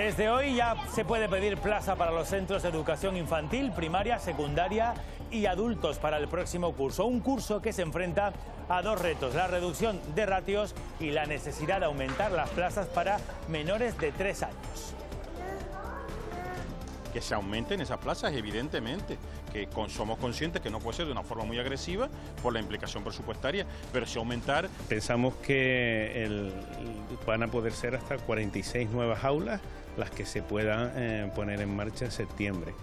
Desde hoy ya se puede pedir plaza para los centros de educación infantil, primaria, secundaria y adultos para el próximo curso. Un curso que se enfrenta a dos retos: la reducción de ratios y la necesidad de aumentar las plazas para menores de 3 años. Que se aumenten esas plazas, evidentemente, que somos conscientes que no puede ser de una forma muy agresiva por la implicación presupuestaria, pero sí aumentar. Pensamos que van a poder ser hasta 46 nuevas aulas las que se puedan poner en marcha en septiembre.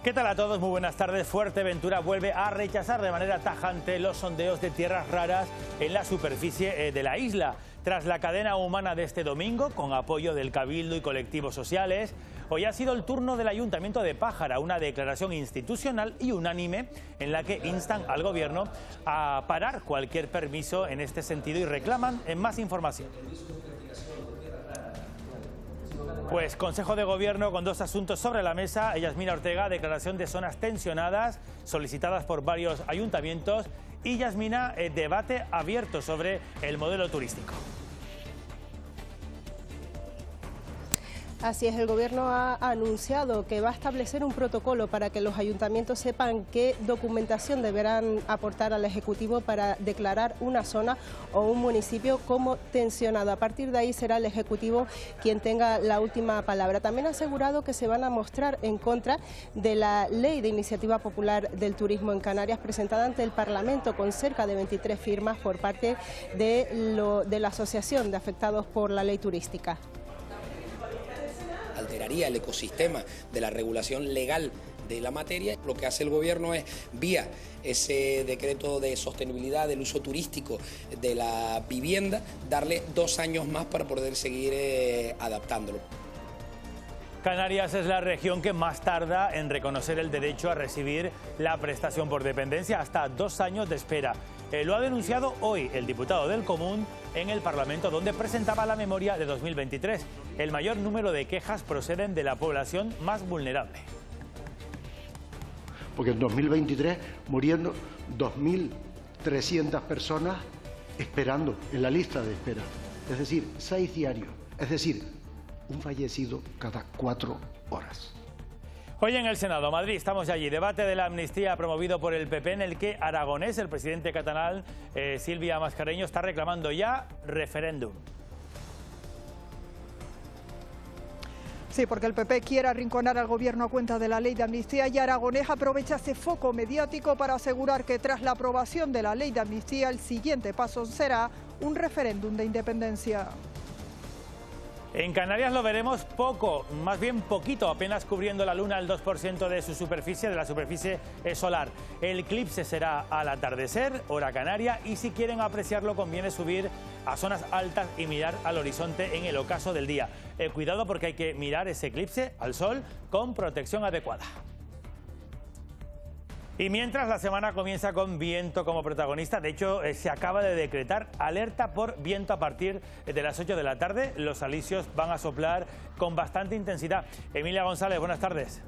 ¿Qué tal a todos? Muy buenas tardes. Fuerteventura vuelve a rechazar de manera tajante los sondeos de tierras raras en la superficie de la isla. Tras la cadena humana de este domingo, con apoyo del Cabildo y colectivos sociales, hoy ha sido el turno del Ayuntamiento de Pájara, una declaración institucional y unánime en la que instan al Gobierno a parar cualquier permiso en este sentido y reclaman más información. Pues Consejo de Gobierno con dos asuntos sobre la mesa. Yasmina Ortega, declaración de zonas tensionadas solicitadas por varios ayuntamientos, y Yasmina, debate abierto sobre el modelo turístico. Así es, el Gobierno ha anunciado que va a establecer un protocolo para que los ayuntamientos sepan qué documentación deberán aportar al Ejecutivo para declarar una zona o un municipio como tensionado. A partir de ahí será el Ejecutivo quien tenga la última palabra. También ha asegurado que se van a mostrar en contra de la Ley de Iniciativa Popular del Turismo en Canarias, presentada ante el Parlamento con cerca de 23 firmas por parte de la Asociación de Afectados por la Ley Turística. Alteraría el ecosistema de la regulación legal de la materia. Lo que hace el Gobierno es, vía ese decreto de sostenibilidad del uso turístico de la vivienda, darle 2 años más para poder seguir adaptándolo. Canarias es la región que más tarda en reconocer el derecho a recibir la prestación por dependencia, hasta 2 años de espera. Lo ha denunciado hoy el diputado del Común en el Parlamento, donde presentaba la memoria de 2023. El mayor número de quejas proceden de la población más vulnerable. Porque en 2023 muriendo 2.300 personas esperando en la lista de espera. Es decir, 6 diarios. Es decir, un fallecido cada 4 horas. Hoy en el Senado, Madrid, estamos allí. Debate de la amnistía promovido por el PP, en el que Aragonés, el presidente catalán, Silvia Mascareño, está reclamando ya referéndum. Sí, porque el PP quiere arrinconar al Gobierno a cuenta de la ley de amnistía, y Aragonés aprovecha ese foco mediático para asegurar que tras la aprobación de la ley de amnistía el siguiente paso será un referéndum de independencia. En Canarias lo veremos poco, más bien poquito, apenas cubriendo la luna el 2% de su superficie, de la superficie solar. El eclipse será al atardecer, hora canaria, y si quieren apreciarlo conviene subir a zonas altas y mirar al horizonte en el ocaso del día. Cuidado, porque hay que mirar ese eclipse al sol con protección adecuada. Y mientras, la semana comienza con viento como protagonista. De hecho, se acaba de decretar alerta por viento a partir de las 8 de la tarde. Los alisios van a soplar con bastante intensidad. Emilia González, buenas tardes.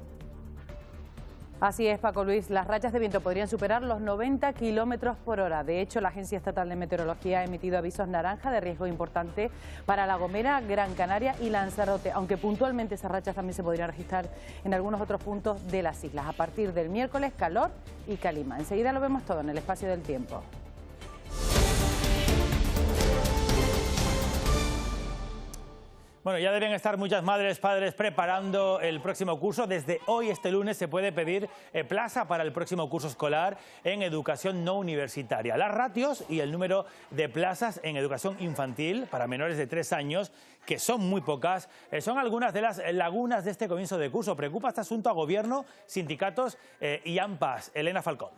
Así es, Paco Luis, las rachas de viento podrían superar los 90 kilómetros por hora. De hecho, la Agencia Estatal de Meteorología ha emitido avisos naranja de riesgo importante para La Gomera, Gran Canaria y Lanzarote, aunque puntualmente esas rachas también se podrían registrar en algunos otros puntos de las islas. A partir del miércoles, calor y calima. Enseguida lo vemos todo en el espacio del tiempo. Bueno, ya deben estar muchas madres, padres preparando el próximo curso. Desde hoy, este lunes, se puede pedir plaza para el próximo curso escolar en educación no universitaria. Las ratios y el número de plazas en educación infantil para menores de 3 años, que son muy pocas, son algunas de las lagunas de este comienzo de curso. Preocupa este asunto a Gobierno, sindicatos y AMPAs. Elena Falcón.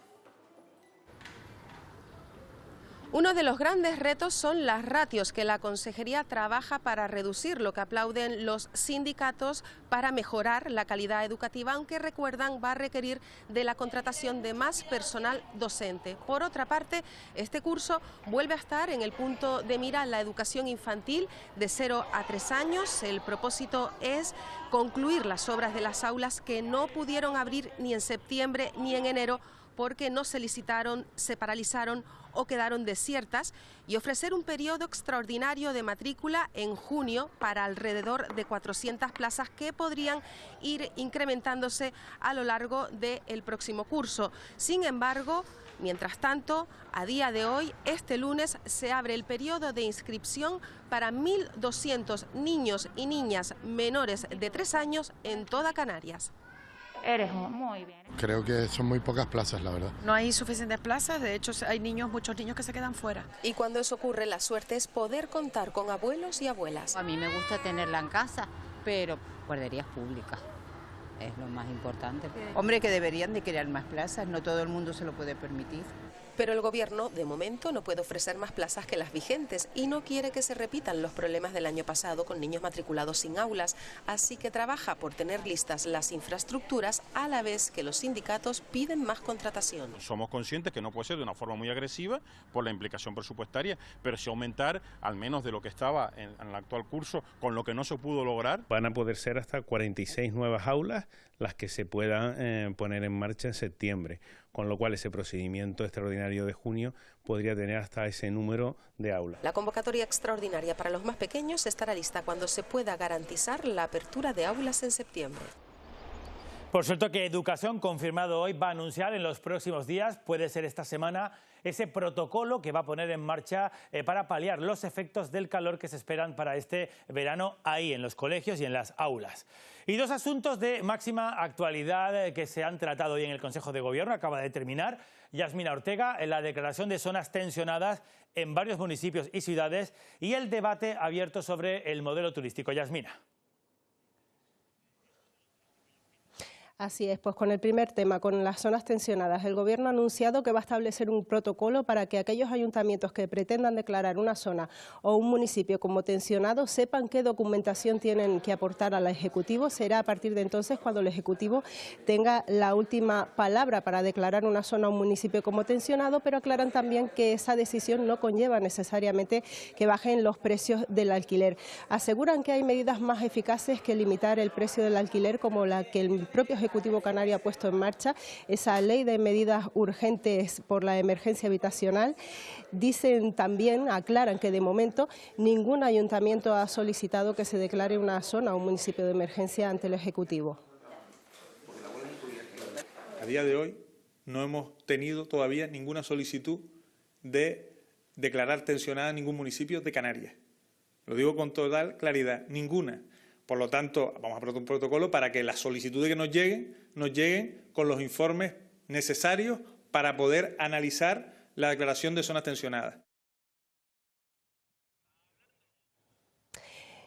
Uno de los grandes retos son las ratios que la Consejería trabaja para reducir, lo que aplauden los sindicatos para mejorar la calidad educativa, aunque recuerdan va a requerir de la contratación de más personal docente. Por otra parte, este curso vuelve a estar en el punto de mira la educación infantil de 0 a 3 años. El propósito es concluir las obras de las aulas que no pudieron abrir ni en septiembre ni en enero porque no se licitaron, se paralizaron o quedaron desiertas, y ofrecer un periodo extraordinario de matrícula en junio para alrededor de 400 plazas que podrían ir incrementándose a lo largo del próximo curso. Sin embargo, mientras tanto, a día de hoy, este lunes, se abre el periodo de inscripción para 1.200 niños y niñas menores de 3 años en toda Canarias. Eres muy bien. Creo que son muy pocas plazas, la verdad. No hay suficientes plazas, de hecho hay muchos niños que se quedan fuera. Y cuando eso ocurre, la suerte es poder contar con abuelos y abuelas. A mí me gusta tenerla en casa, pero guarderías públicas es lo más importante. Hombre, que deberían de crear más plazas, no todo el mundo se lo puede permitir. Pero el gobierno, de momento, no puede ofrecer más plazas que las vigentes y no quiere que se repitan los problemas del año pasado con niños matriculados sin aulas, así que trabaja por tener listas las infraestructuras a la vez que los sindicatos piden más contratación. Somos conscientes que no puede ser de una forma muy agresiva por la implicación presupuestaria, pero sí aumentar al menos de lo que estaba en el actual curso, con lo que no se pudo lograr. Van a poder ser hasta 46 nuevas aulas las que se puedan poner en marcha en septiembre, con lo cual ese procedimiento extraordinario de junio podría tener hasta ese número de aulas. La convocatoria extraordinaria para los más pequeños estará lista cuando se pueda garantizar la apertura de aulas en septiembre. Por cierto, que Educación, confirmado hoy, va a anunciar en los próximos días, puede ser esta semana, ese protocolo que va a poner en marcha para paliar los efectos del calor que se esperan para este verano ahí en los colegios y en las aulas. Y dos asuntos de máxima actualidad que se han tratado hoy en el Consejo de Gobierno. Acaba de terminar Yasmina Ortega en la declaración de zonas tensionadas en varios municipios y ciudades y el debate abierto sobre el modelo turístico. Yasmina. Así es, pues con el primer tema, con las zonas tensionadas, el Gobierno ha anunciado que va a establecer un protocolo para que aquellos ayuntamientos que pretendan declarar una zona o un municipio como tensionado sepan qué documentación tienen que aportar al Ejecutivo. Será a partir de entonces cuando el Ejecutivo tenga la última palabra para declarar una zona o un municipio como tensionado, pero aclaran también que esa decisión no conlleva necesariamente que bajen los precios del alquiler. Aseguran que hay medidas más eficaces que limitar el precio del alquiler, como la que el propio Ejecutivo canario ha puesto en marcha, esa ley de medidas urgentes por la emergencia habitacional. Dicen también, aclaran que de momento ningún ayuntamiento ha solicitado que se declare una zona o un municipio de emergencia ante el Ejecutivo. A día de hoy no hemos tenido todavía ninguna solicitud de declarar tensionada ningún municipio de Canarias. Lo digo con total claridad, ninguna. Por lo tanto, vamos a aprobar un protocolo para que las solicitudes que nos lleguen con los informes necesarios para poder analizar la declaración de zonas tensionadas.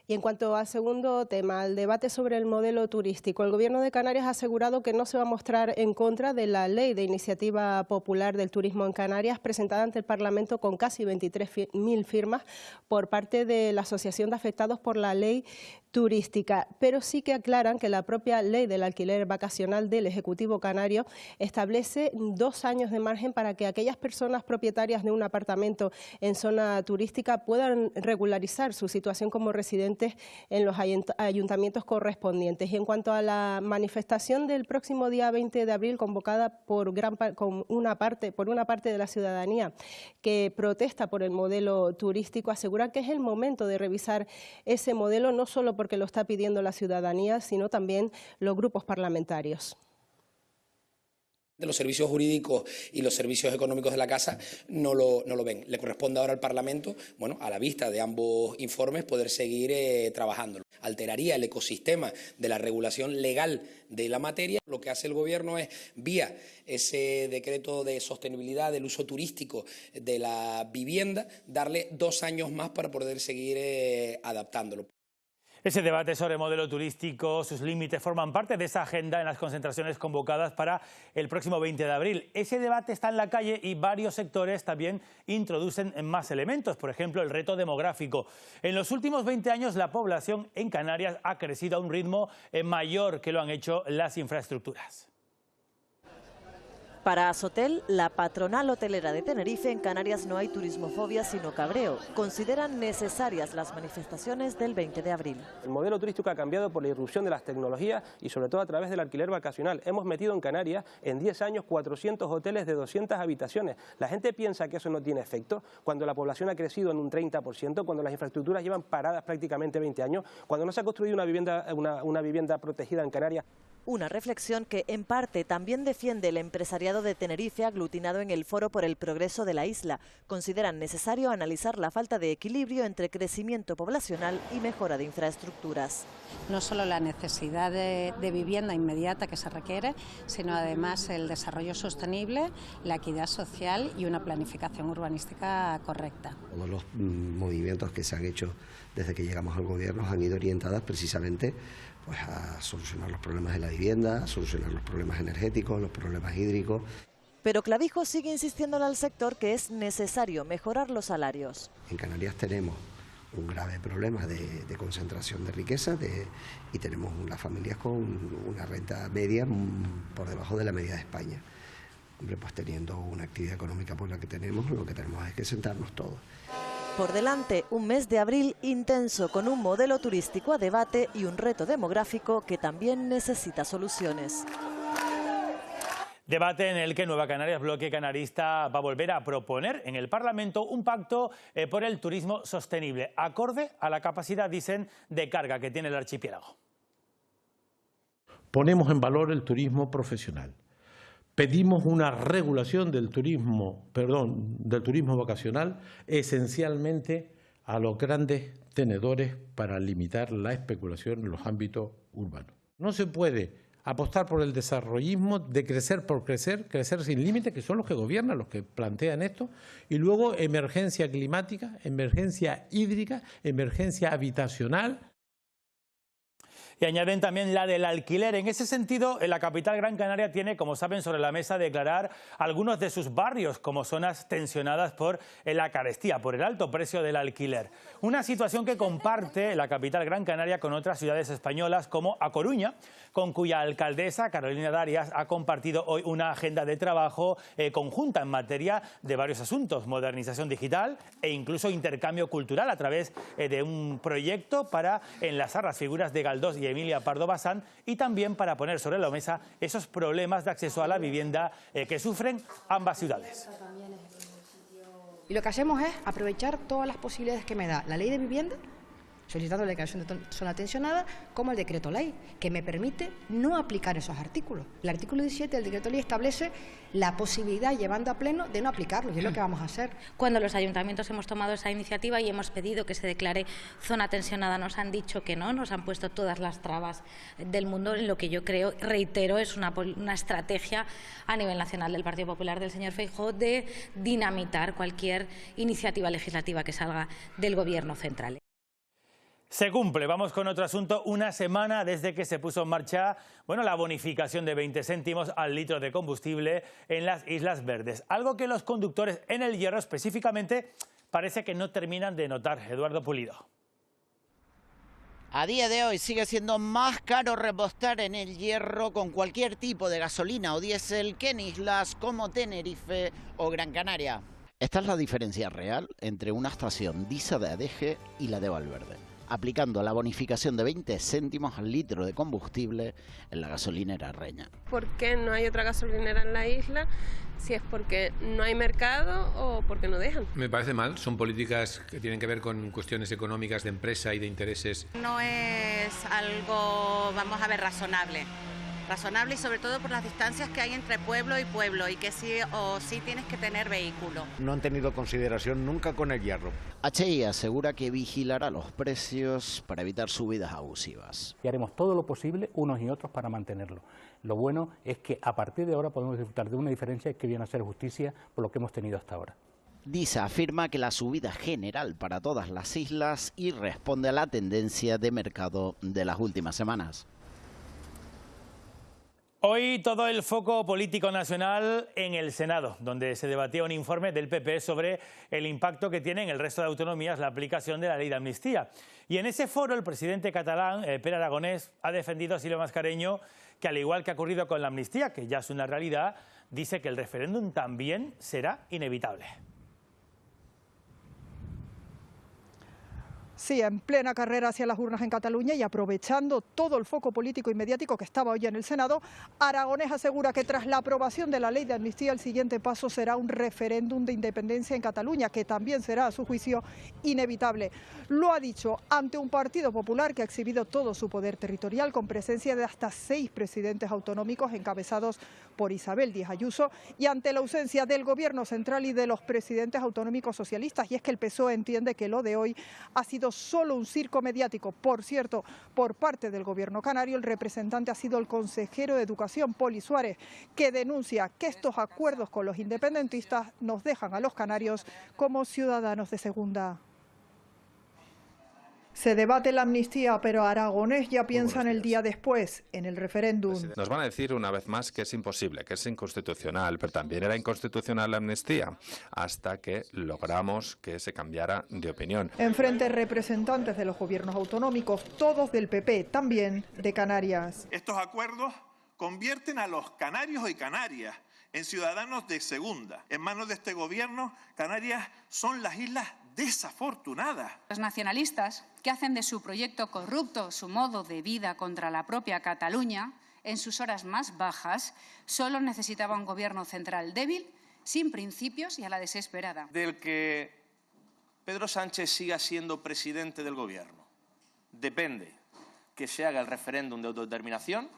Y en cuanto al segundo tema, el debate sobre el modelo turístico, el Gobierno de Canarias ha asegurado que no se va a mostrar en contra de la Ley de Iniciativa Popular del Turismo en Canarias, presentada ante el Parlamento con casi 23.000 firmas por parte de la Asociación de Afectados por la Ley Turística, pero sí que aclaran que la propia ley del alquiler vacacional del Ejecutivo canario establece 2 años de margen para que aquellas personas propietarias de un apartamento en zona turística puedan regularizar su situación como residentes en los ayuntamientos correspondientes. Y en cuanto a la manifestación del próximo día 20 de abril, convocada por una parte de la ciudadanía que protesta por el modelo turístico, aseguran que es el momento de revisar ese modelo, no solo porque lo está pidiendo la ciudadanía, sino también los grupos parlamentarios. De los servicios jurídicos y los servicios económicos de la Casa no lo ven. Le corresponde ahora al Parlamento, bueno, a la vista de ambos informes, poder seguir trabajando. Alteraría el ecosistema de la regulación legal de la materia. Lo que hace el Gobierno es, vía ese decreto de sostenibilidad del uso turístico de la vivienda, darle 2 años más para poder seguir adaptándolo. Ese debate sobre el modelo turístico, sus límites, forman parte de esa agenda en las concentraciones convocadas para el próximo 20 de abril. Ese debate está en la calle y varios sectores también introducen más elementos. Por ejemplo, el reto demográfico. En los últimos 20 años la población en Canarias ha crecido a un ritmo mayor que lo han hecho las infraestructuras. Para Asotel, la patronal hotelera de Tenerife, en Canarias no hay turismofobia sino cabreo. Consideran necesarias las manifestaciones del 20 de abril. El modelo turístico ha cambiado por la irrupción de las tecnologías y sobre todo a través del alquiler vacacional. Hemos metido en Canarias en 10 años 400 hoteles de 200 habitaciones. La gente piensa que eso no tiene efecto cuando la población ha crecido en un 30%, cuando las infraestructuras llevan paradas prácticamente 20 años, cuando no se ha construido una vivienda protegida en Canarias. Una reflexión que, en parte, también defiende el empresariado de Tenerife aglutinado en el Foro por el Progreso de la isla. Consideran necesario analizar la falta de equilibrio entre crecimiento poblacional y mejora de infraestructuras. No solo la necesidad de vivienda inmediata que se requiere, sino además el desarrollo sostenible, la equidad social y una planificación urbanística correcta. Todos los movimientos que se han hecho desde que llegamos al gobierno han ido orientadas precisamente pues a solucionar los problemas de la vivienda, a solucionar los problemas energéticos, los problemas hídricos. Pero Clavijo sigue insistiéndole al sector que es necesario mejorar los salarios. En Canarias tenemos un grave problema de concentración de riqueza y tenemos unas familias con una renta media por debajo de la media de España. Hombre, pues teniendo una actividad económica por la que tenemos, lo que tenemos es que sentarnos todos. Por delante, un mes de abril intenso con un modelo turístico a debate y un reto demográfico que también necesita soluciones. Debate en el que Nueva Canarias Bloque Canarista va a volver a proponer en el Parlamento un pacto por el turismo sostenible, acorde a la capacidad, dicen, de carga que tiene el archipiélago. Ponemos en valor el turismo profesional. Pedimos una regulación del turismo vacacional, esencialmente a los grandes tenedores para limitar la especulación en los ámbitos urbanos. No se puede apostar por el desarrollismo de crecer por crecer, crecer sin límite, que son los que gobiernan, los que plantean esto, y luego emergencia climática, emergencia hídrica, emergencia habitacional. Y añaden también la del alquiler. En ese sentido, la capital Gran Canaria tiene, como saben, sobre la mesa declarar algunos de sus barrios como zonas tensionadas por la carestía, por el alto precio del alquiler. Una situación que comparte la capital Gran Canaria con otras ciudades españolas como A Coruña, con cuya alcaldesa, Carolina Darias, ha compartido hoy una agenda de trabajo conjunta en materia de varios asuntos, modernización digital e incluso intercambio cultural a través de un proyecto para enlazar las figuras de Galdós y Emilia Pardo Bazán y también para poner sobre la mesa esos problemas de acceso a la vivienda que sufren ambas ciudades. Y lo que hacemos es aprovechar todas las posibilidades que me da la ley de vivienda, solicitando la declaración de zona tensionada, como el decreto ley, que me permite no aplicar esos artículos. El artículo 17 del decreto ley establece la posibilidad, llevando a pleno, de no aplicarlos, y es lo que vamos a hacer. Cuando los ayuntamientos hemos tomado esa iniciativa y hemos pedido que se declare zona tensionada, nos han dicho que no, nos han puesto todas las trabas del mundo, en lo que yo creo, reitero, es una estrategia a nivel nacional del Partido Popular del señor Feijóo de dinamitar cualquier iniciativa legislativa que salga del Gobierno central. Se cumple. Vamos con otro asunto. Una semana desde que se puso en marcha la bonificación de 20 céntimos al litro de combustible en las Islas Verdes. Algo que los conductores en el Hierro específicamente parece que no terminan de notar. Eduardo Pulido. A día de hoy sigue siendo más caro repostar en el Hierro con cualquier tipo de gasolina o diésel que en islas como Tenerife o Gran Canaria. Esta es la diferencia real entre una estación DISA de Adeje y la de Valverde, aplicando la bonificación de 20 céntimos al litro de combustible en la gasolinera Reña. ¿Por qué no hay otra gasolinera en la isla? Si es porque no hay mercado o porque no dejan. Me parece mal, son políticas que tienen que ver con cuestiones económicas de empresa y de intereses. No es algo, vamos a ver, razonable y sobre todo por las distancias que hay entre pueblo y que sí o sí tienes que tener vehículo. No han tenido consideración nunca con el Hierro. HI asegura que vigilará los precios para evitar subidas abusivas. Y haremos todo lo posible unos y otros para mantenerlo. Lo bueno es que a partir de ahora podemos disfrutar de una diferencia que viene a ser justicia por lo que hemos tenido hasta ahora. DISA afirma que la subida es general para todas las islas y responde a la tendencia de mercado de las últimas semanas. Hoy todo el foco político nacional en el Senado, donde se debatía un informe del PP sobre el impacto que tiene en el resto de autonomías la aplicación de la ley de amnistía. Y en ese foro el presidente catalán, Pere Aragonés, ha defendido a Silvio Mascareño que al igual que ha ocurrido con la amnistía, que ya es una realidad, dice que el referéndum también será inevitable. Sí, en plena carrera hacia las urnas en Cataluña y aprovechando todo el foco político y mediático que estaba hoy en el Senado, Aragonés asegura que tras la aprobación de la ley de amnistía el siguiente paso será un referéndum de independencia en Cataluña, que también será, a su juicio, inevitable. Lo ha dicho ante un Partido Popular que ha exhibido todo su poder territorial con presencia de hasta 6 presidentes autonómicos encabezados por Isabel Díaz Ayuso y ante la ausencia del Gobierno central y de los presidentes autonómicos socialistas. Y es que el PSOE entiende que lo de hoy ha sido solo un circo mediático. Por cierto, por parte del Gobierno canario, el representante ha sido el consejero de Educación, Poli Suárez, que denuncia que estos acuerdos con los independentistas nos dejan a los canarios como ciudadanos de segunda. Se debate la amnistía, pero Aragonés ya piensa en el día después, en el referéndum. Nos van a decir una vez más que es imposible, que es inconstitucional, pero también era inconstitucional la amnistía, hasta que logramos que se cambiara de opinión. Enfrente representantes de los gobiernos autonómicos, todos del PP, también de Canarias. Estos acuerdos convierten a los canarios y canarias en ciudadanos de segunda. En manos de este gobierno, Canarias son las islas desafortunadas. Los nacionalistas, que hacen de su proyecto corrupto su modo de vida contra la propia Cataluña, en sus horas más bajas, solo necesitaba un gobierno central débil, sin principios y a la desesperada. Del que Pedro Sánchez siga siendo presidente del gobierno depende que se haga el referéndum de autodeterminación,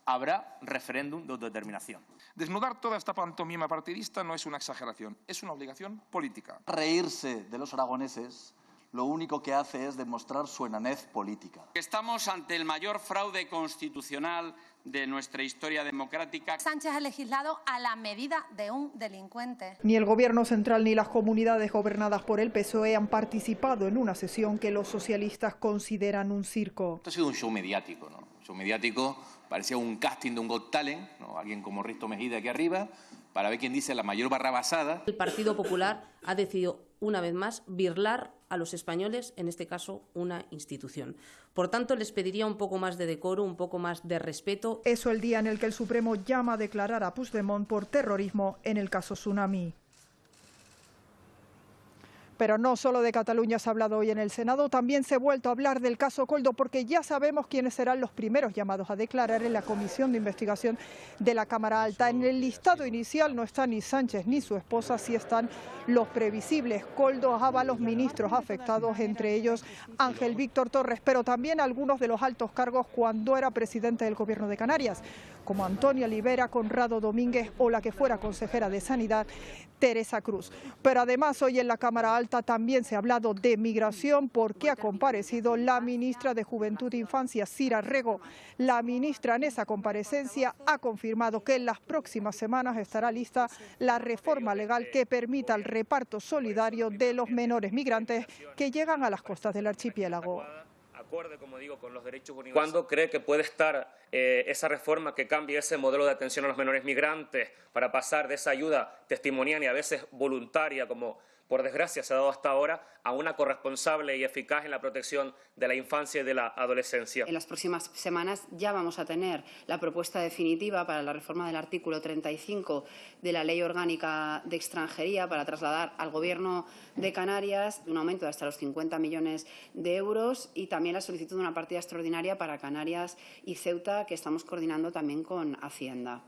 habrá referéndum de autodeterminación. Desnudar toda esta pantomima partidista no es una exageración, es una obligación política. Reírse de los aragoneses lo único que hace es demostrar su enanez política. Estamos ante el mayor fraude constitucional de nuestra historia democrática. Sánchez ha legislado a la medida de un delincuente. Ni el Gobierno central ni las comunidades gobernadas por el PSOE han participado en una sesión que los socialistas consideran un circo. Esto ha sido un show mediático, ¿no? Un show mediático, parecía un casting de un Got Talent, ¿no? Alguien como Risto Mejide aquí arriba, para ver quién dice la mayor barrabasada. El Partido Popular ha decidido una vez más birlar a los españoles, en este caso una institución. Por tanto, les pediría un poco más de decoro, un poco más de respeto. Eso el día en el que el Supremo llama a declarar a Puigdemont por terrorismo en el caso Tsunami. Pero no solo de Cataluña se ha hablado hoy en el Senado, también se ha vuelto a hablar del caso Koldo, porque ya sabemos quiénes serán los primeros llamados a declarar en la comisión de investigación de la Cámara Alta. En el listado inicial no está ni Sánchez ni su esposa, sí están los previsibles: Koldo, Ábalos, ministros afectados, entre ellos Ángel Víctor Torres, pero también algunos de los altos cargos cuando era presidente del Gobierno de Canarias, como Antonio Olivera, Conrado Domínguez o la que fuera consejera de Sanidad, Teresa Cruz. Pero además hoy en la Cámara Alta también se ha hablado de migración, porque ha comparecido la ministra de Juventud e Infancia, Sira Rego. La ministra en esa comparecencia ha confirmado que en las próximas semanas estará lista la reforma legal que permita el reparto solidario de los menores migrantes que llegan a las costas del archipiélago. Acorde, como digo, con los derechos universales. ¿Cuándo cree que puede estar esa reforma que cambie ese modelo de atención a los menores migrantes para pasar de esa ayuda testimonial y a veces voluntaria, como por desgracia se ha dado hasta ahora, a una corresponsable y eficaz en la protección de la infancia y de la adolescencia? En las próximas semanas ya vamos a tener la propuesta definitiva para la reforma del artículo 35 de la Ley Orgánica de Extranjería, para trasladar al Gobierno de Canarias un aumento de hasta los 50 millones de euros, y también la solicitud de una partida extraordinaria para Canarias y Ceuta, que estamos coordinando también con Hacienda.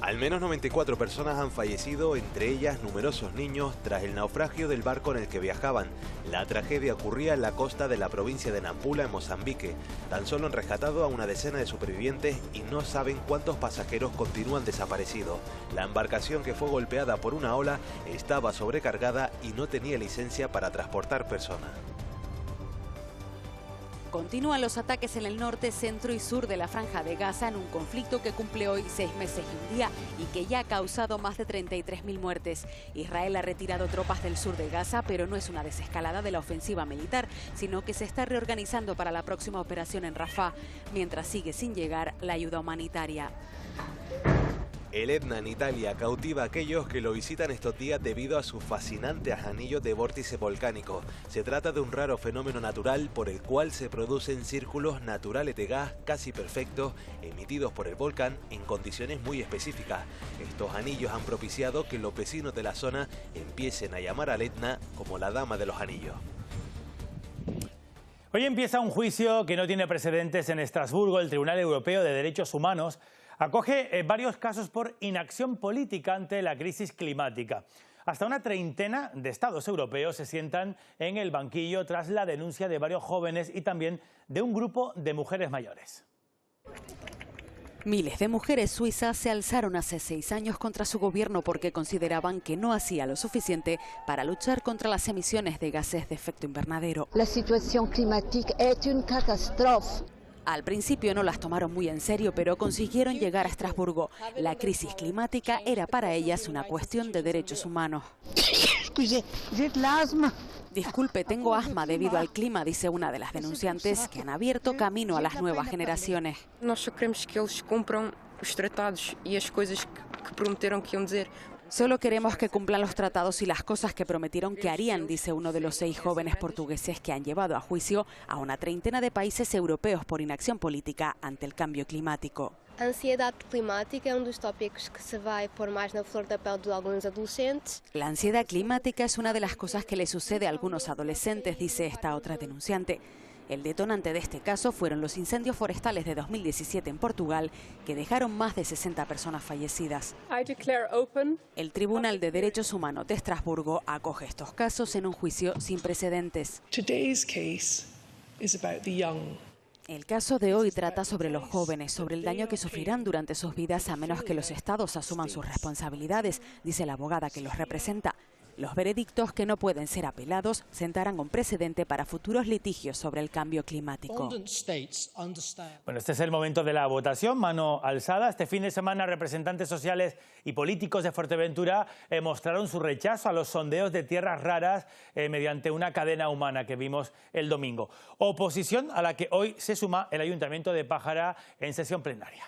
Al menos 94 personas han fallecido, entre ellas numerosos niños, tras el naufragio del barco en el que viajaban. La tragedia ocurría en la costa de la provincia de Nampula, en Mozambique. Tan solo han rescatado a una decena de supervivientes y no saben cuántos pasajeros continúan desaparecidos. La embarcación, que fue golpeada por una ola, estaba sobrecargada y no tenía licencia para transportar personas. Continúan los ataques en el norte, centro y sur de la Franja de Gaza, en un conflicto que cumple hoy 6 meses y un día y que ya ha causado más de 33.000 muertes. Israel ha retirado tropas del sur de Gaza, pero no es una desescalada de la ofensiva militar, sino que se está reorganizando para la próxima operación en Rafah, mientras sigue sin llegar la ayuda humanitaria. El Etna en Italia cautiva a aquellos que lo visitan estos días debido a sus fascinantes anillos de vórtice volcánico. Se trata de un raro fenómeno natural por el cual se producen círculos naturales de gas casi perfectos emitidos por el volcán en condiciones muy específicas. Estos anillos han propiciado que los vecinos de la zona empiecen a llamar al Etna como la Dama de los Anillos. Hoy empieza un juicio que no tiene precedentes en Estrasburgo. El Tribunal Europeo de Derechos Humanos acoge varios casos por inacción política ante la crisis climática. Hasta una treintena de estados europeos se sientan en el banquillo tras la denuncia de varios jóvenes y también de un grupo de mujeres mayores. Miles de mujeres suizas se alzaron hace 6 años contra su gobierno porque consideraban que no hacía lo suficiente para luchar contra las emisiones de gases de efecto invernadero. La situación climática es una catástrofe. Al principio no las tomaron muy en serio, pero consiguieron llegar a Estrasburgo. La crisis climática era para ellas una cuestión de derechos humanos. Disculpe, tengo asma debido al clima, dice una de las denunciantes, que han abierto camino a las nuevas generaciones. Nós queremos que eles cumpram os tratados e as coisas que prometeram que iam dizer. Solo queremos que cumplan los tratados y las cosas que prometieron que harían, dice uno de los 6 jóvenes portugueses que han llevado a juicio a una treintena de países europeos por inacción política ante el cambio climático. A ansiedade climática é dos tópicos que se vai pôr mais na flor da pele de alguns adolescentes. La ansiedad climática es una de las cosas que le sucede a algunos adolescentes, dice esta otra denunciante. El detonante de este caso fueron los incendios forestales de 2017 en Portugal, que dejaron más de 60 personas fallecidas. El Tribunal de Derechos Humanos de Estrasburgo acoge estos casos en un juicio sin precedentes. El caso de hoy trata sobre los jóvenes, sobre el daño que sufrirán durante sus vidas a menos que los estados asuman sus responsabilidades, dice la abogada que los representa. Los veredictos, que no pueden ser apelados, sentarán un precedente para futuros litigios sobre el cambio climático. Bueno, este es el momento de la votación, mano alzada. Este fin de semana, representantes sociales y políticos de Fuerteventura mostraron su rechazo a los sondeos de tierras raras mediante una cadena humana que vimos el domingo. Oposición a la que hoy se suma el Ayuntamiento de Pájara en sesión plenaria.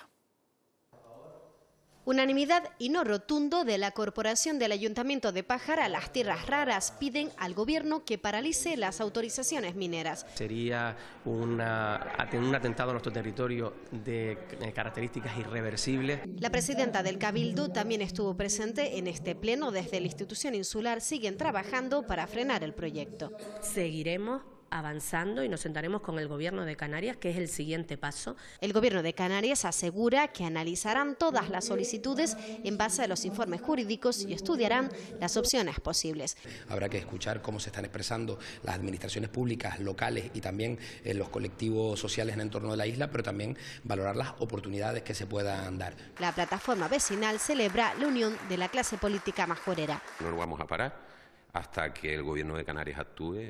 Unanimidad y no rotundo de la Corporación del Ayuntamiento de Pájara. Las tierras raras piden al gobierno que paralice las autorizaciones mineras. Sería un atentado a nuestro territorio de características irreversibles. La presidenta del Cabildo también estuvo presente en este pleno. Desde la institución insular siguen trabajando para frenar el proyecto. Seguiremos avanzando y nos sentaremos con el Gobierno de Canarias, que es el siguiente paso. El Gobierno de Canarias asegura que analizarán todas las solicitudes en base a los informes jurídicos y estudiarán las opciones posibles. Habrá que escuchar cómo se están expresando las administraciones públicas locales y también los colectivos sociales en el entorno de la isla, pero también valorar las oportunidades que se puedan dar. La plataforma vecinal celebra la unión de la clase política majorera. No nos vamos a parar hasta que el Gobierno de Canarias actúe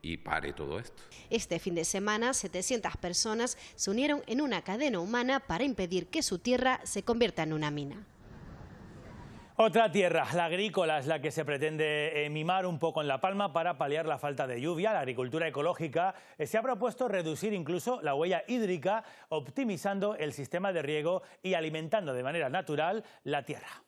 y pare todo esto. Este fin de semana, 700 personas se unieron en una cadena humana para impedir que su tierra se convierta en una mina. Otra tierra, la agrícola, es la que se pretende mimar un poco en La Palma para paliar la falta de lluvia. La agricultura ecológica se ha propuesto reducir incluso la huella hídrica, optimizando el sistema de riego y alimentando de manera natural la tierra.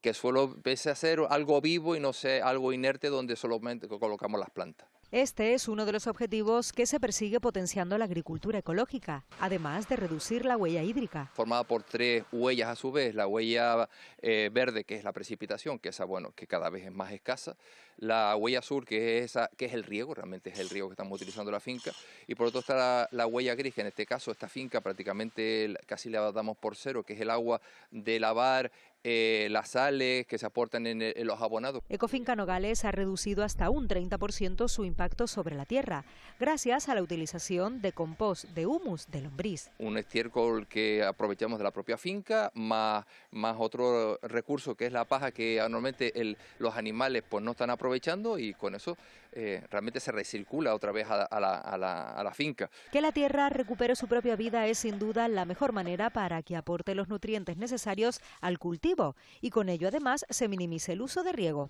Que el suelo empiece a ser algo vivo y no sea algo inerte donde solamente colocamos las plantas. Este es uno de los objetivos que se persigue potenciando la agricultura ecológica, además de reducir la huella hídrica. Formada por 3 huellas a su vez: la huella verde, que es la precipitación, que esa, bueno, que cada vez es más escasa; la huella azul, que es el riego, realmente es el riego que estamos utilizando en la finca; y por otro está la huella gris, que en este caso esta finca prácticamente casi la damos por cero, que es el agua de lavar, las sales que se aportan en los abonados. Ecofinca Nogales ha reducido hasta un 30% su impacto sobre la tierra, gracias a la utilización de compost de humus de lombriz. Un estiércol que aprovechamos de la propia finca, más otro recurso que es la paja, que normalmente los animales pues no están aprovechando, y con eso realmente se recircula otra vez a la finca. Que la tierra recupere su propia vida es sin duda la mejor manera para que aporte los nutrientes necesarios al cultivo y con ello además se minimice el uso de riego.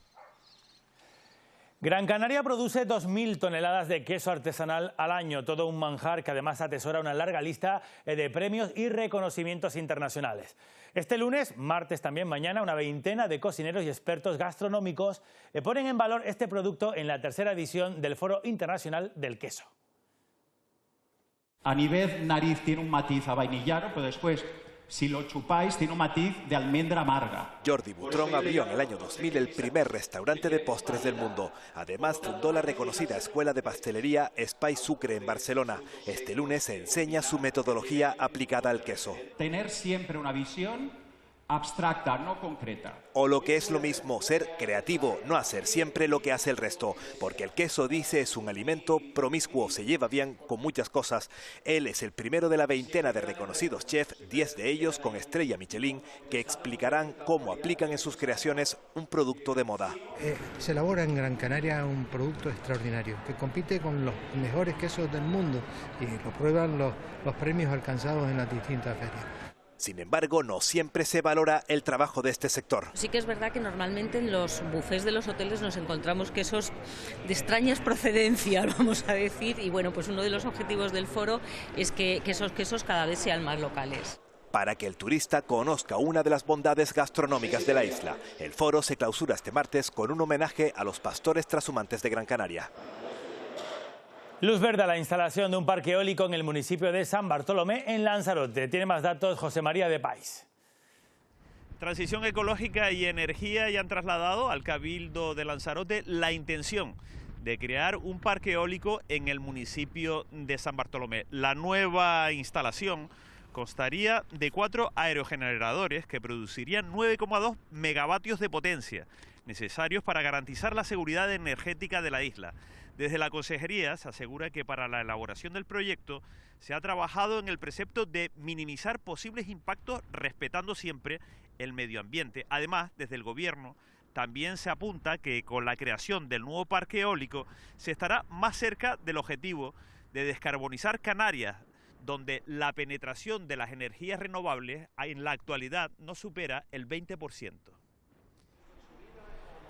Gran Canaria produce 2.000 toneladas de queso artesanal al año, todo un manjar que además atesora una larga lista de premios y reconocimientos internacionales. Este lunes, martes también mañana, una veintena de cocineros y expertos gastronómicos ponen en valor este producto en la tercera edición del Foro Internacional del Queso. A nivel nariz tiene un matiz avainillado, pero después, si lo chupáis, tiene un matiz de almendra amarga. Jordi Butrón abrió en el año 2000 el primer restaurante de postres del mundo. Además, fundó la reconocida escuela de pastelería Espai Sucre en Barcelona. Este lunes se enseña su metodología aplicada al queso. Tener siempre una visión abstracta, no concreta. O lo que es lo mismo, ser creativo, no hacer siempre lo que hace el resto. Porque el queso, dice, es un alimento promiscuo, se lleva bien con muchas cosas. Él es el primero de la veintena de reconocidos chefs, 10 de ellos con estrella Michelin, que explicarán cómo aplican en sus creaciones un producto de moda. Se elabora en Gran Canaria un producto extraordinario, que compite con los mejores quesos del mundo y lo prueban los premios alcanzados en las distintas ferias. Sin embargo, no siempre se valora el trabajo de este sector. Sí que es verdad que normalmente en los bufés de los hoteles nos encontramos quesos de extrañas procedencias, vamos a decir, y bueno, pues uno de los objetivos del foro es que esos quesos cada vez sean más locales. Para que el turista conozca una de las bondades gastronómicas de la isla, el foro se clausura este martes con un homenaje a los pastores trashumantes de Gran Canaria. Luz verde a la instalación de un parque eólico en el municipio de San Bartolomé, en Lanzarote. Tiene más datos José María de País. Transición Ecológica y Energía ya han trasladado al Cabildo de Lanzarote la intención de crear un parque eólico en el municipio de San Bartolomé. La nueva instalación constaría de 4 aerogeneradores que producirían 9,2 megavatios de potencia, necesarios para garantizar la seguridad energética de la isla. Desde la Consejería se asegura que para la elaboración del proyecto se ha trabajado en el precepto de minimizar posibles impactos respetando siempre el medio ambiente. Además, desde el Gobierno también se apunta que con la creación del nuevo parque eólico se estará más cerca del objetivo de descarbonizar Canarias, donde la penetración de las energías renovables en la actualidad no supera el 20%.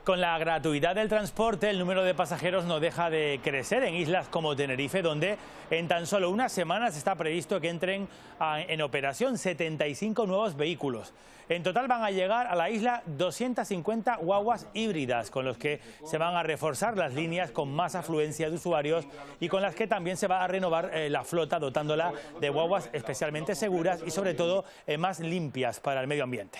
Con la gratuidad del transporte, el número de pasajeros no deja de crecer en islas como Tenerife, donde en tan solo unas semanas está previsto que entren en operación 75 nuevos vehículos. En total van a llegar a la isla 250 guaguas híbridas, con los que se van a reforzar las líneas con más afluencia de usuarios y con las que también se va a renovar la flota, dotándola de guaguas especialmente seguras y sobre todo más limpias para el medio ambiente.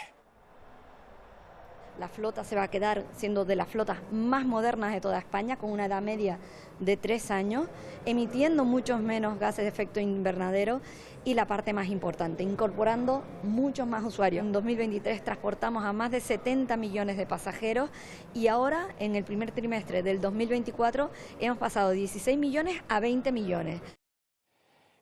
La flota se va a quedar siendo de las flotas más modernas de toda España, con una edad media de 3 años, emitiendo muchos menos gases de efecto invernadero y la parte más importante, incorporando muchos más usuarios. En 2023 transportamos a más de 70 millones de pasajeros y ahora, en el primer trimestre del 2024, hemos pasado de 16 millones a 20 millones.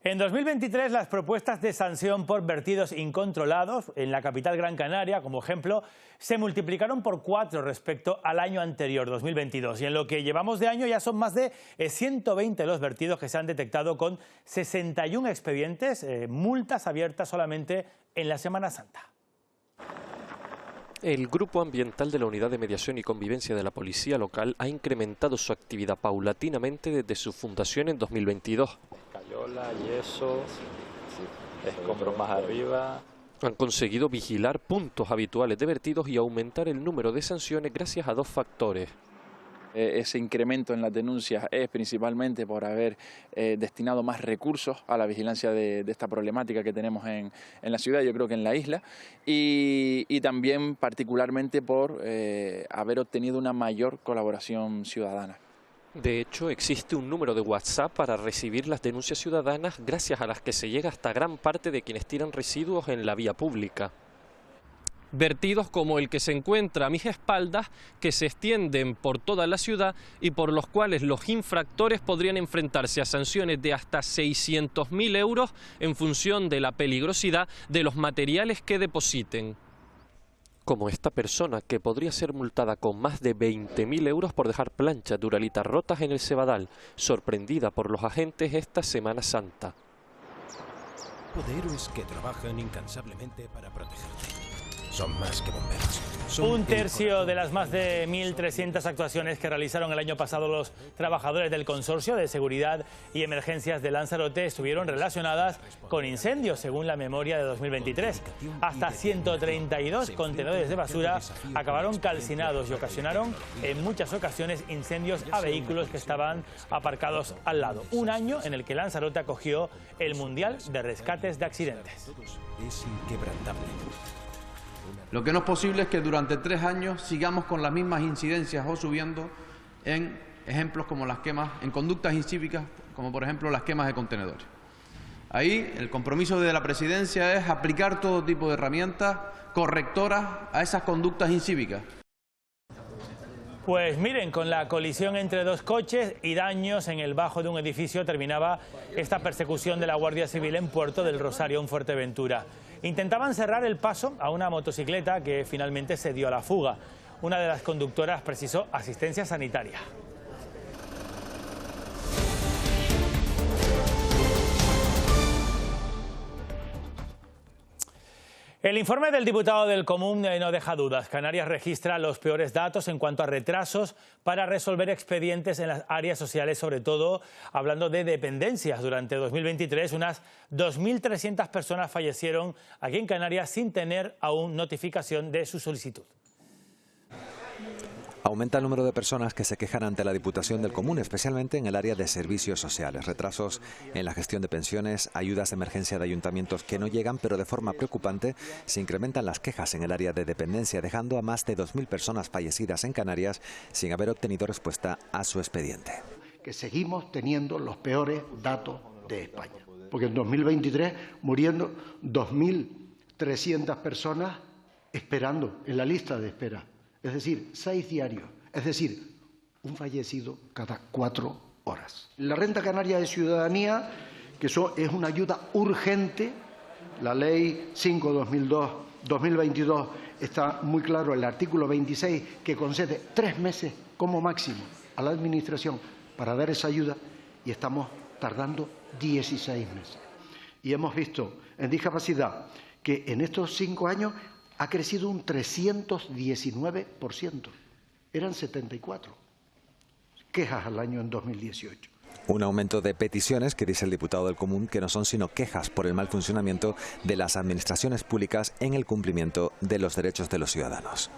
En 2023, las propuestas de sanción por vertidos incontrolados en la capital Gran Canaria, como ejemplo, se multiplicaron por 4 respecto al año anterior, 2022. Y en lo que llevamos de año ya son más de 120 los vertidos que se han detectado, con 61 expedientes, multas abiertas solamente en la Semana Santa. El Grupo Ambiental de la Unidad de Mediación y Convivencia de la Policía Local ha incrementado su actividad paulatinamente desde su fundación en 2022. Cayola, yeso, escombros más arriba. Han conseguido vigilar puntos habituales de vertidos y aumentar el número de sanciones gracias a 2 factores. Ese incremento en las denuncias es principalmente por haber destinado más recursos a la vigilancia de esta problemática que tenemos en la ciudad, yo creo que en la isla, y también particularmente por haber obtenido una mayor colaboración ciudadana. De hecho, existe un número de WhatsApp para recibir las denuncias ciudadanas, gracias a las que se llega hasta gran parte de quienes tiran residuos en la vía pública. Vertidos como el que se encuentra a mis espaldas, que se extienden por toda la ciudad y por los cuales los infractores podrían enfrentarse a sanciones de hasta 600.000 euros en función de la peligrosidad de los materiales que depositen. Como esta persona, que podría ser multada con más de 20.000 euros por dejar planchas de uralitas rotas en el Cebadal, sorprendida por los agentes esta Semana Santa. De héroes que trabajan incansablemente para protegerte. son más que bomberos. Un tercio de las más de 1.300 actuaciones que realizaron el año pasado los trabajadores del Consorcio de Seguridad y Emergencias de Lanzarote estuvieron relacionadas con incendios, según la memoria de 2023. Hasta 132 contenedores de basura acabaron calcinados y ocasionaron en muchas ocasiones incendios a vehículos que estaban aparcados al lado. Un año en el que Lanzarote acogió el Mundial de Rescates de Accidentes. Es inquebrantable. Lo que no es posible es que durante 3 años sigamos con las mismas incidencias o subiendo en ejemplos como las quemas, en conductas incívicas, como por ejemplo las quemas de contenedores. Ahí el compromiso de la Presidencia es aplicar todo tipo de herramientas correctoras a esas conductas incívicas. Pues miren, con la colisión entre 2 coches y daños en el bajo de un edificio terminaba esta persecución de la Guardia Civil en Puerto del Rosario, en Fuerteventura. Intentaban cerrar el paso a una motocicleta que finalmente se dio a la fuga. Una de las conductoras precisó asistencia sanitaria. El informe del diputado del Común no deja dudas. Canarias registra los peores datos en cuanto a retrasos para resolver expedientes en las áreas sociales, sobre todo hablando de dependencias. Durante 2023, unas 2.300 personas fallecieron aquí en Canarias sin tener aún notificación de su solicitud. Aumenta el número de personas que se quejan ante la Diputación del Común, especialmente en el área de servicios sociales. Retrasos en la gestión de pensiones, ayudas de emergencia de ayuntamientos que no llegan, pero de forma preocupante se incrementan las quejas en el área de dependencia, dejando a más de 2.000 personas fallecidas en Canarias sin haber obtenido respuesta a su expediente. Que seguimos teniendo los peores datos de España, porque en 2023 muriendo 2.300 personas esperando en la lista de espera. Es decir, 6 diarios, es decir, un fallecido cada 4 horas. La renta canaria de ciudadanía, que es una ayuda urgente, la ley 5/2022 está muy claro, el artículo 26, que concede 3 meses como máximo a la Administración para dar esa ayuda, y estamos tardando 16 meses. Y hemos visto en discapacidad que en estos 5 años ha crecido un 319%. Eran 74 quejas al año en 2018. Un aumento de peticiones que dice el diputado del Común que no son sino quejas por el mal funcionamiento de las administraciones públicas en el cumplimiento de los derechos de los ciudadanos.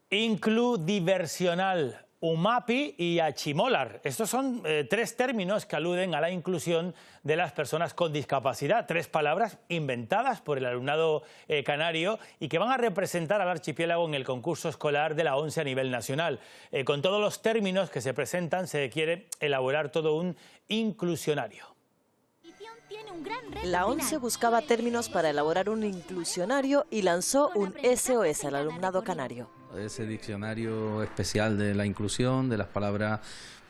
Includiversional, UMAPI y achimolar. Estos son 3 términos que aluden a la inclusión de las personas con discapacidad. 3 palabras inventadas por el alumnado canario y que van a representar al archipiélago en el concurso escolar de la ONCE a nivel nacional. Con todos los términos que se presentan se quiere elaborar todo un inclusionario. La ONCE buscaba términos para elaborar un inclusionario y lanzó un SOS al alumnado canario. Ese diccionario especial de la inclusión, de las palabras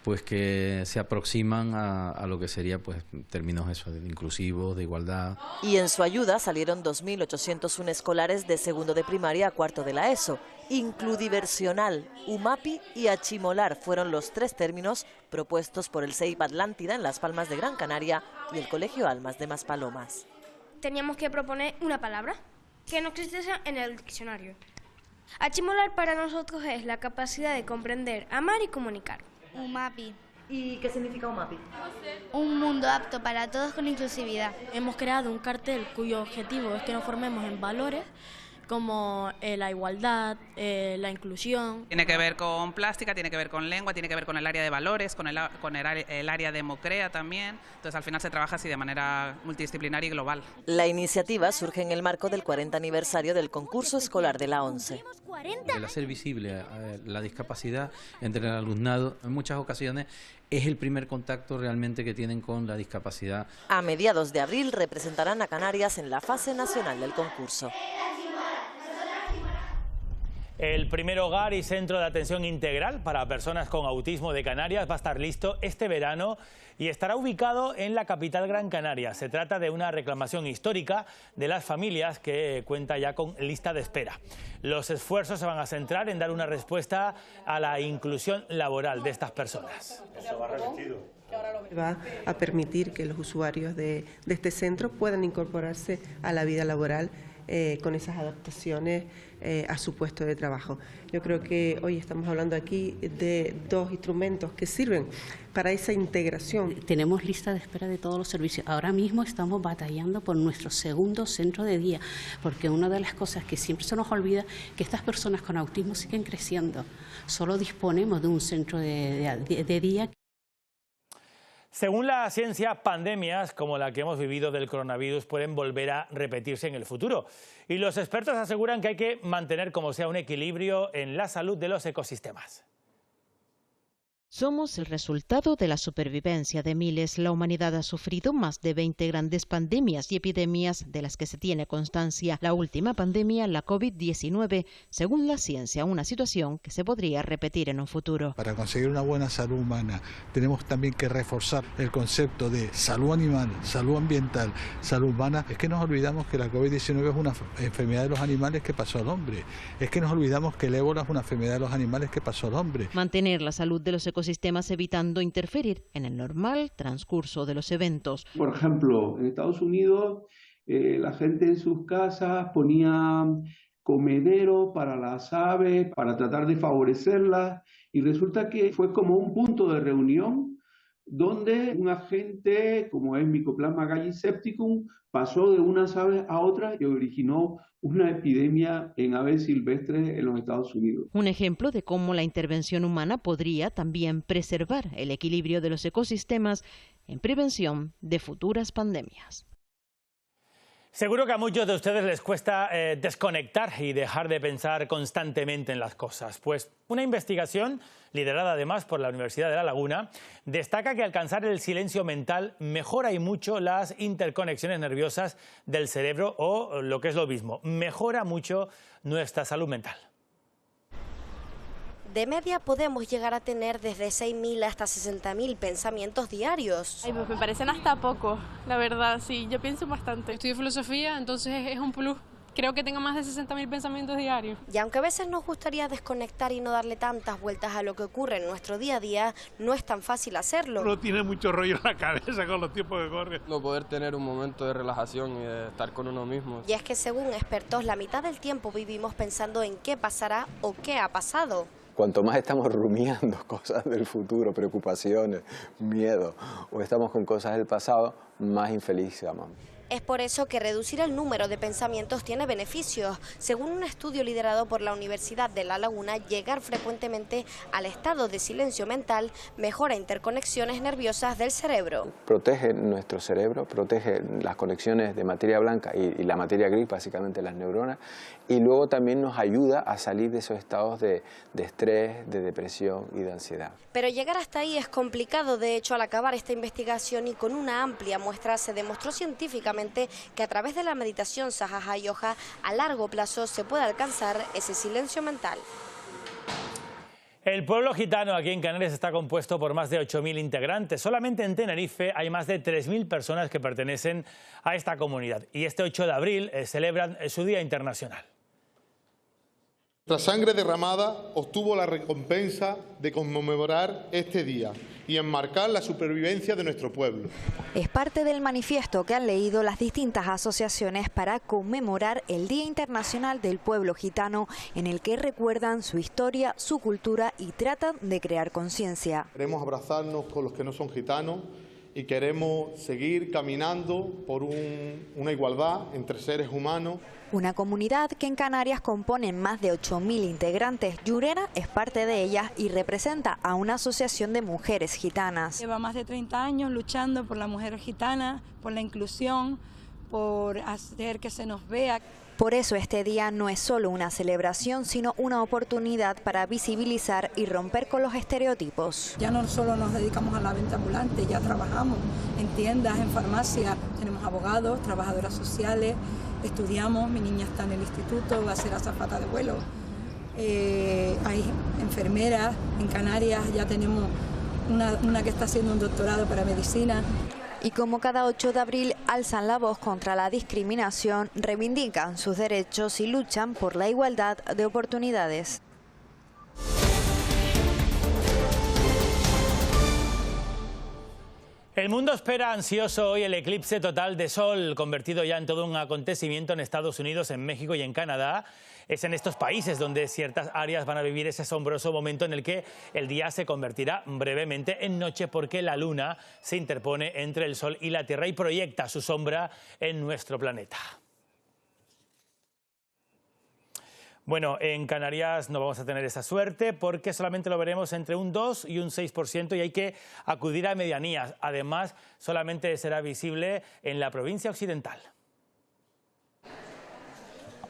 pues que se aproximan a lo que sería pues términos eso, de inclusivos, de igualdad. Y en su ayuda salieron 2.801 escolares de segundo de primaria a cuarto de la ESO. Includiversional, UMAPI y achimolar fueron los 3 términos propuestos por el CEIP Atlántida en Las Palmas de Gran Canaria y el Colegio Almas de Maspalomas. Teníamos que proponer una palabra que no existiese en el diccionario. Achimolar para nosotros es la capacidad de comprender, amar y comunicar. UMAPI. ¿Y qué significa UMAPI? Un mundo apto para todos con inclusividad. Hemos creado un cartel cuyo objetivo es que nos formemos en valores como la igualdad, la inclusión. Tiene que ver con plástica, tiene que ver con lengua, tiene que ver con el área de valores, con el área de Mocrea también. Entonces al final se trabaja así de manera multidisciplinaria y global. La iniciativa surge en el marco del 40 aniversario del concurso escolar de la ONCE. El hacer visible la discapacidad entre el alumnado en muchas ocasiones es el primer contacto realmente que tienen con la discapacidad. A mediados de abril representarán a Canarias en la fase nacional del concurso. El primer hogar y centro de atención integral para personas con autismo de Canarias va a estar listo este verano y estará ubicado en la capital Gran Canaria. Se trata de una reclamación histórica de las familias que cuenta ya con lista de espera. Los esfuerzos se van a centrar en dar una respuesta a la inclusión laboral de estas personas. Va a permitir que los usuarios de este centro puedan incorporarse a la vida laboral con esas adaptaciones a su puesto de trabajo. Yo creo que hoy estamos hablando aquí de dos instrumentos que sirven para esa integración. Tenemos lista de espera de todos los servicios. Ahora mismo estamos batallando por nuestro segundo centro de día, porque una de las cosas que siempre se nos olvida es que estas personas con autismo siguen creciendo. Solo disponemos de un centro de día. Según la ciencia, pandemias como la que hemos vivido del coronavirus pueden volver a repetirse en el futuro. Y los expertos aseguran que hay que mantener como sea un equilibrio en la salud de los ecosistemas. Somos el resultado de la supervivencia de miles. La humanidad ha sufrido más de 20 grandes pandemias y epidemias de las que se tiene constancia. La última pandemia, la COVID-19, según la ciencia, una situación que se podría repetir en un futuro. Para conseguir una buena salud humana tenemos también que reforzar el concepto de salud animal, salud ambiental, salud humana. Es que nos olvidamos que la COVID-19 es una enfermedad de los animales que pasó al hombre. Es que nos olvidamos que el ébola es una enfermedad de los animales que pasó al hombre. Mantener la salud de los ecosistemas evitando interferir en el normal transcurso de los eventos. Por ejemplo, en Estados Unidos la gente en sus casas ponía comederos para las aves, para tratar de favorecerlas, y resulta que fue como un punto de reunión donde un agente como es Mycoplasma gallisepticum pasó de unas aves a otras y originó una epidemia en aves silvestres en los Estados Unidos. Un ejemplo de cómo la intervención humana podría también preservar el equilibrio de los ecosistemas en prevención de futuras pandemias. Seguro que a muchos de ustedes les cuesta desconectar y dejar de pensar constantemente en las cosas. Pues una investigación, liderada además por la Universidad de La Laguna, destaca que alcanzar el silencio mental mejora y mucho las interconexiones nerviosas del cerebro o, lo que es lo mismo, mejora mucho nuestra salud mental. De media podemos llegar a tener desde 6.000 hasta 60.000 pensamientos diarios. Ay, pues me parecen hasta poco, la verdad, sí, yo pienso bastante. Estudio filosofía, entonces es un plus. Creo que tengo más de 60.000 pensamientos diarios. Y aunque a veces nos gustaría desconectar y no darle tantas vueltas a lo que ocurre en nuestro día a día, no es tan fácil hacerlo. Uno tiene mucho rollo en la cabeza con los tiempos que corren. No poder tener un momento de relajación y de estar con uno mismo. Y es que según expertos, la mitad del tiempo vivimos pensando en qué pasará o qué ha pasado. Cuanto más estamos rumiando cosas del futuro, preocupaciones, miedo, o estamos con cosas del pasado, más infeliz somos. Es por eso que reducir el número de pensamientos tiene beneficios. Según un estudio liderado por la Universidad de La Laguna, llegar frecuentemente al estado de silencio mental mejora interconexiones nerviosas del cerebro. Protege nuestro cerebro, protege las conexiones de materia blanca y la materia gris, básicamente las neuronas, y luego también nos ayuda a salir de esos estados de estrés, de depresión y de ansiedad. Pero llegar hasta ahí es complicado. De hecho, al acabar esta investigación y con una amplia muestra, se demostró científicamente que a través de la meditación Sahaja Yoga a largo plazo se puede alcanzar ese silencio mental. El pueblo gitano aquí en Canarias está compuesto por más de 8.000 integrantes. Solamente en Tenerife hay más de 3.000 personas que pertenecen a esta comunidad. Y este 8 de abril celebran su Día Internacional. La sangre derramada obtuvo la recompensa de conmemorar este día y enmarcar la supervivencia de nuestro pueblo. Es parte del manifiesto que han leído las distintas asociaciones para conmemorar el Día Internacional del Pueblo Gitano, en el que recuerdan su historia, su cultura y tratan de crear conciencia. Queremos abrazarnos con los que no son gitanos y queremos seguir caminando por una igualdad entre seres humanos. Una comunidad que en Canarias componen más de 8.000 integrantes. Llurena es parte de ellas y representa a una asociación de mujeres gitanas. Lleva más de 30 años luchando por la mujer gitana, por la inclusión, por hacer que se nos vea. Por eso este día no es solo una celebración, sino una oportunidad para visibilizar y romper con los estereotipos. Ya no solo nos dedicamos a la venta ambulante, ya trabajamos en tiendas, en farmacias, tenemos abogados, trabajadoras sociales, estudiamos, mi niña está en el instituto, va a ser azafata de vuelo. Hay enfermeras, en Canarias ya tenemos una que está haciendo un doctorado para medicina. Y como cada 8 de abril alzan la voz contra la discriminación, reivindican sus derechos y luchan por la igualdad de oportunidades. El El mundo espera ansioso hoy el eclipse total de sol, convertido ya en todo un acontecimiento en Estados Unidos, en México y en Canadá. Es en estos países donde ciertas áreas van a vivir ese asombroso momento en el que el día se convertirá brevemente en noche porque la luna se interpone entre el sol y la Tierra y proyecta su sombra en nuestro planeta. Bueno, en Canarias no vamos a tener esa suerte porque solamente lo veremos entre un 2 y un 6% y hay que acudir a medianías. Además, solamente será visible en la provincia occidental.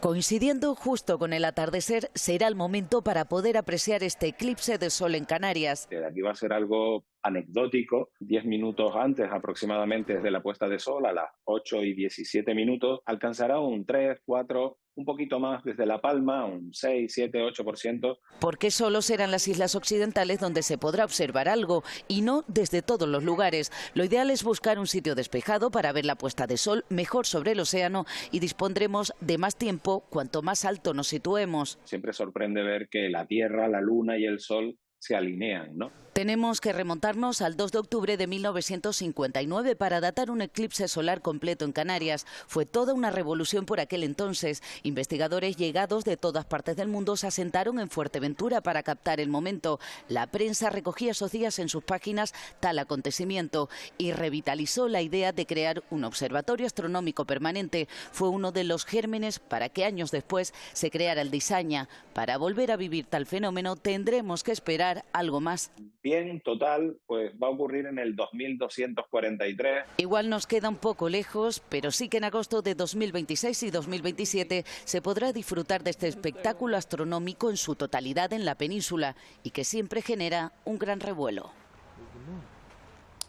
Coincidiendo justo con el atardecer, será el momento para poder apreciar este eclipse de sol en Canarias. Aquí va a ser algo anecdótico. 10 minutos antes aproximadamente de la puesta de sol, a las 8 y 17 minutos, alcanzará un 3, 4, un poquito más desde La Palma, un 6, 7, 8%. Porque solo serán las islas occidentales donde se podrá observar algo y no desde todos los lugares. Lo ideal es buscar un sitio despejado para ver la puesta de sol, mejor sobre el océano, y dispondremos de más tiempo cuanto más alto nos situemos. Siempre sorprende ver que la Tierra, la Luna y el Sol se alinean, ¿no? Tenemos que remontarnos al 2 de octubre de 1959 para datar un eclipse solar completo en Canarias. Fue toda una revolución por aquel entonces. Investigadores llegados de todas partes del mundo se asentaron en Fuerteventura para captar el momento. La prensa recogía esos días en sus páginas tal acontecimiento y revitalizó la idea de crear un observatorio astronómico permanente. Fue uno de los gérmenes para que años después se creara el Disaña. Para volver a vivir tal fenómeno tendremos que esperar algo más. Bien, total, pues va a ocurrir en el 2243. Igual nos queda un poco lejos, pero sí que en agosto de 2026 y 2027 se podrá disfrutar de este espectáculo astronómico en su totalidad en la península y que siempre genera un gran revuelo.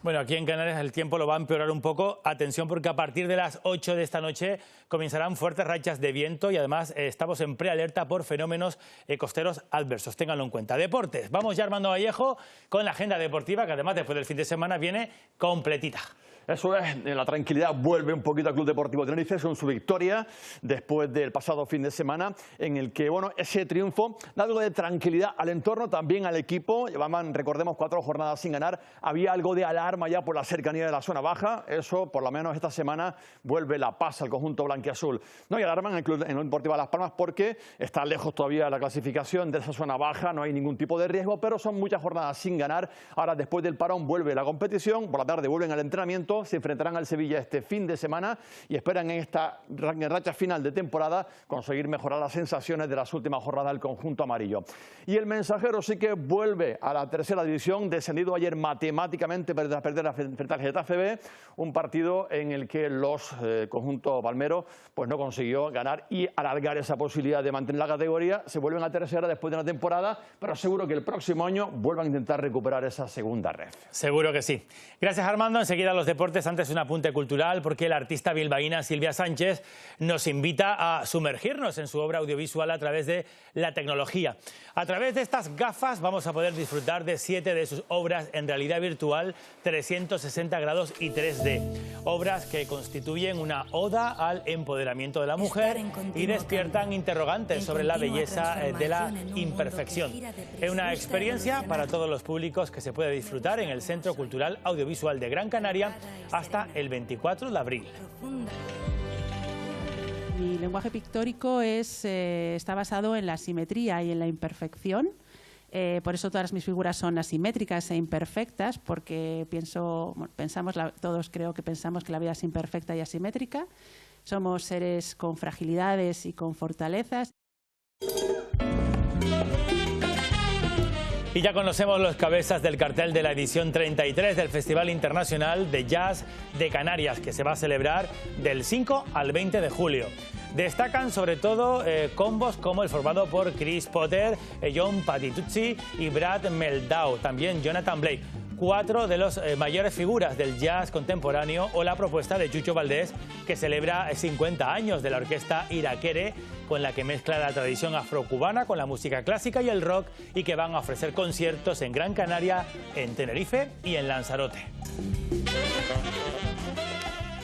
Bueno, aquí en Canarias el tiempo lo va a empeorar un poco. Atención porque a partir de las 8 de esta noche comenzarán fuertes rachas de viento y además estamos en prealerta por fenómenos costeros adversos. Ténganlo en cuenta. Deportes. Vamos ya Armando Vallejo con la agenda deportiva que además después del fin de semana viene completita. Eso es, la tranquilidad vuelve un poquito al Club Deportivo Tenerife con su victoria después del pasado fin de semana en el que, bueno, ese triunfo da algo de tranquilidad al entorno, también al equipo. Llevaban, recordemos, 4 jornadas sin ganar. Había algo de alarma ya por la cercanía de la zona baja. Eso, por lo menos esta semana, vuelve la paz al conjunto blanquiazul. No hay alarma en el Club Deportivo Las Palmas porque está lejos todavía la clasificación de esa zona baja, no hay ningún tipo de riesgo, pero son muchas jornadas sin ganar. Ahora, después del parón, vuelve la competición, por la tarde vuelven al entrenamiento, se enfrentarán al Sevilla este fin de semana y esperan en esta racha final de temporada conseguir mejorar las sensaciones de las últimas jornadas del conjunto amarillo. Y el Mensajero sí que vuelve a la tercera división, descendido ayer matemáticamente tras perder frente al Getafe B, un partido en el que los conjunto palmero pues no consiguió ganar y alargar esa posibilidad de mantener la categoría. Se vuelven a tercera después de una temporada, pero seguro que el próximo año vuelvan a intentar recuperar esa segunda red. Seguro que sí. Gracias Armando. Enseguida los deportes. Antes un apunte cultural porque la artista bilbaína Silvia Sánchez nos invita a sumergirnos en su obra audiovisual a través de la tecnología. A través de estas gafas vamos a poder disfrutar de 7 de sus obras en realidad virtual, 360 grados y 3D. Obras que constituyen una oda al empoderamiento de la mujer y despiertan interrogantes sobre la belleza de la imperfección. Es una experiencia para todos los públicos que se puede disfrutar en el Centro Cultural Audiovisual de Gran Canaria hasta el 24 de abril. Mi lenguaje pictórico está basado en la simetría y en la imperfección. Por eso todas mis figuras son asimétricas e imperfectas, porque todos creo que pensamos que la vida es imperfecta y asimétrica. Somos seres con fragilidades y con fortalezas. Y ya conocemos los cabezas del cartel de la edición 33 del Festival Internacional de Jazz de Canarias, que se va a celebrar del 5 al 20 de julio. Destacan sobre todo combos como el formado por Chris Potter, John Patitucci y Brad Meldau, también Jonathan Blake. 4 de los mayores figuras del jazz contemporáneo o la propuesta de Chucho Valdés, que celebra 50 años de la orquesta Iraquere, con la que mezcla la tradición afrocubana con la música clásica y el rock y que van a ofrecer conciertos en Gran Canaria, en Tenerife y en Lanzarote.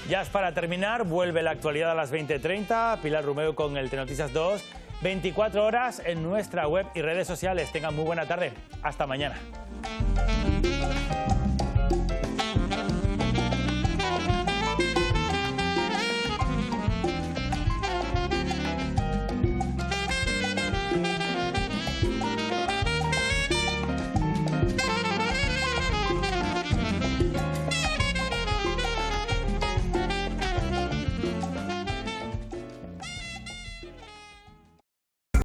Ya para terminar, vuelve la actualidad a las 20:30, Pilar Romeo con el Tenoticias 2, 24 horas en nuestra web y redes sociales. Tengan muy buena tarde. Hasta mañana.